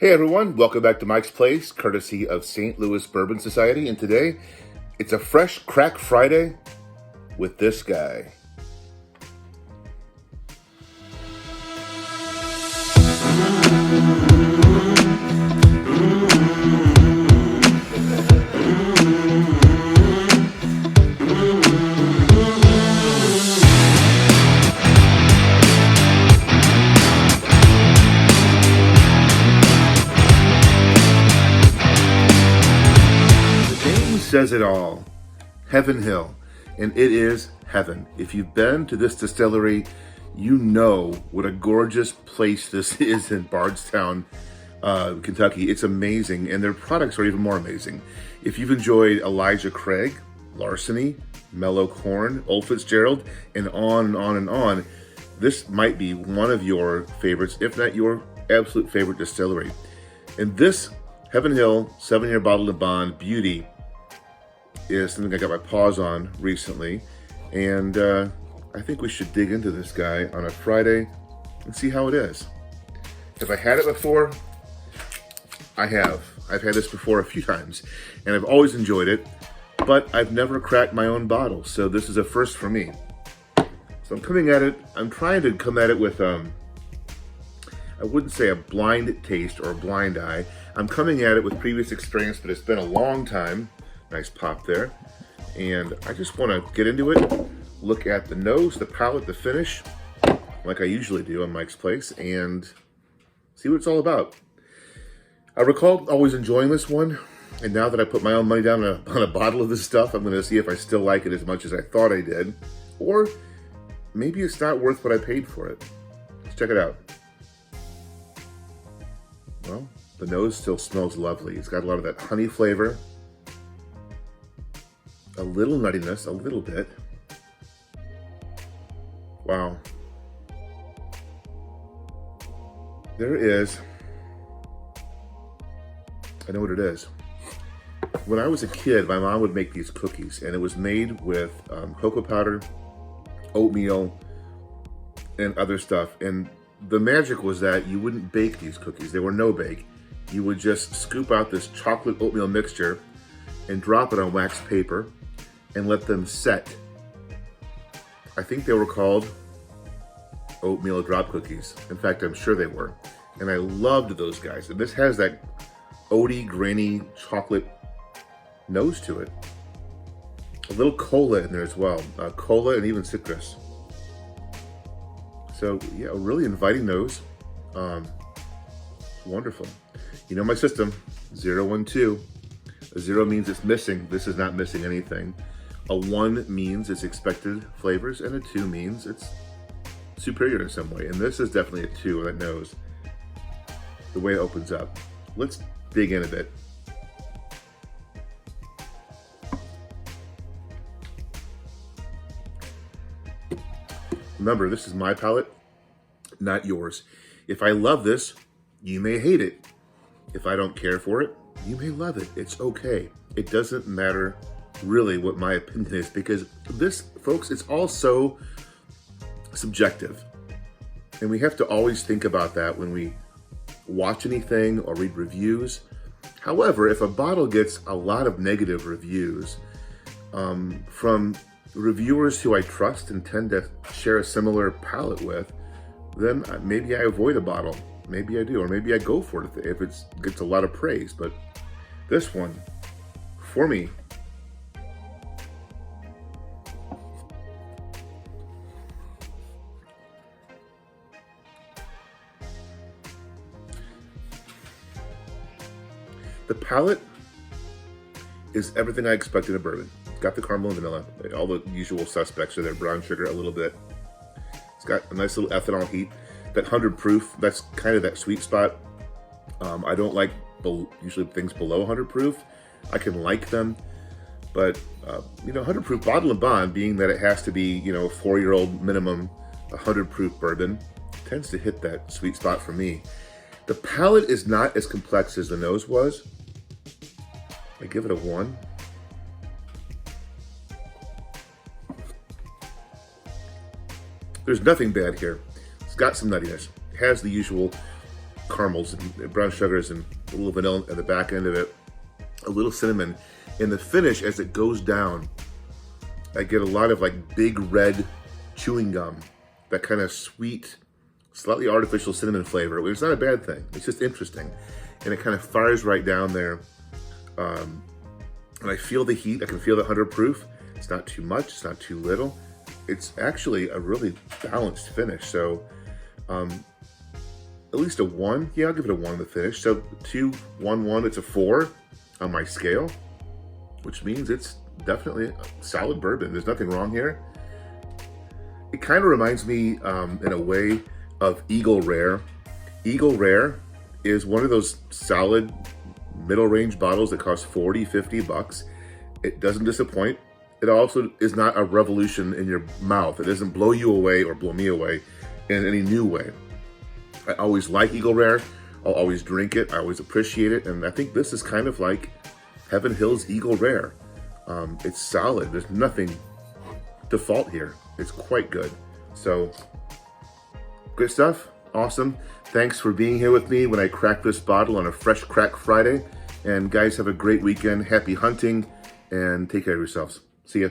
Hey everyone, welcome back to Mike's Place, courtesy of St. Louis Bourbon Society, and today it's a fresh crack Friday with this guy. Says it all. Heaven Hill, and it is heaven. If you've been to this distillery, you know what a gorgeous place this is in Bardstown, Kentucky. It's amazing, and their products are even more amazing. If you've enjoyed Elijah Craig, Larceny, Mellow Corn, Old Fitzgerald, and on and on and on, this might be one of your favorites, if not your absolute favorite distillery. And this Heaven Hill 7-year bottled in bond beauty is something I got my paws on recently, and I think we should dig into this guy on a Friday and see how it is. Have I had it before? I have. I've had this before a few times, and I've always enjoyed it, but I've never cracked my own bottle, so this is a first for me. So I'm trying to come at it with, I wouldn't say a blind taste or a blind eye. I'm coming at it with previous experience, but it's been a long time. Nice pop there. And I just want to get into it, look at the nose, the palate, the finish, like I usually do on Mike's Place, and see what it's all about. I recall always enjoying this one, and now that I put my own money down on a bottle of this stuff, I'm going to see if I still like it as much as I thought I did, or maybe it's not worth what I paid for it. Let's check it out. Well, the nose still smells lovely. It's got a lot of that honey flavor. A little nuttiness, a little bit. Wow. There it is. I know what it is. When I was a kid, my mom would make these cookies, and it was made with cocoa powder, oatmeal, and other stuff. And the magic was that you wouldn't bake these cookies. They were no bake. You would just scoop out this chocolate oatmeal mixture and drop it on wax paper and let them set. I think they were called oatmeal drop cookies. In fact, I'm sure they were. And I loved those guys. And this has that oaty, grainy chocolate nose to it. A little cola in there as well. Cola and even citrus. So yeah, a really inviting nose. Wonderful. You know my system, 0, 1, 2. A 0 means it's missing. This is not missing anything. A 1 means it's expected flavors, and a 2 means it's superior in some way. And this is definitely a 2 on that nose. The way it opens up. Let's dig in a bit. Remember, this is my palate, not yours. If I love this, you may hate it. If I don't care for it, you may love it. It's okay. It doesn't matter really what my opinion is, because this, folks, it's all so subjective. And we have to always think about that when we watch anything or read reviews. However, if a bottle gets a lot of negative reviews from reviewers who I trust and tend to share a similar palate with, then maybe I avoid a bottle. Maybe I do, or maybe I go for it if it gets a lot of praise. But this one, for me, the palate is everything I expected in bourbon. It's got the caramel and vanilla, all the usual suspects are there, brown sugar a little bit. It's got a nice little ethanol heat. That 100 proof, that's kind of that sweet spot. I don't like usually things below 100 proof. I can like them, but 100 proof bottle and bond, being that it has to be, a 4-year-old minimum, 100 proof bourbon, tends to hit that sweet spot for me. The palate is not as complex as the nose was. I give it a 1. There's nothing bad here. It's got some nuttiness. It has the usual caramels and brown sugars and a little vanilla at the back end of it, a little cinnamon. In the finish, as it goes down, I get a lot of like big red chewing gum, that kind of sweet, slightly artificial cinnamon flavor. It's not a bad thing. It's just interesting. And it kind of fires right down there. And I feel the heat. I can feel the 100 proof. It's not too much. It's not too little. It's actually a really balanced finish. So at least a 1. Yeah, I'll give it a 1 in the finish. So 2, 1, 1. It's a 4 on my scale, which means it's definitely a solid bourbon. There's nothing wrong here. It kind of reminds me in a way of Eagle Rare. Eagle Rare is one of those solid middle range bottles that cost 40, 50 bucks. It doesn't disappoint. It also is not a revolution in your mouth. It doesn't blow you away or blow me away in any new way. I always like Eagle Rare. I'll always drink it. I always appreciate it. And I think this is kind of like Heaven Hill's Eagle Rare. It's solid. There's nothing to fault here. It's quite good. So, good stuff. Awesome. Thanks for being here with me when I crack this bottle on a Fresh Crack Friday. And guys, have a great weekend. Happy hunting and take care of yourselves. See ya.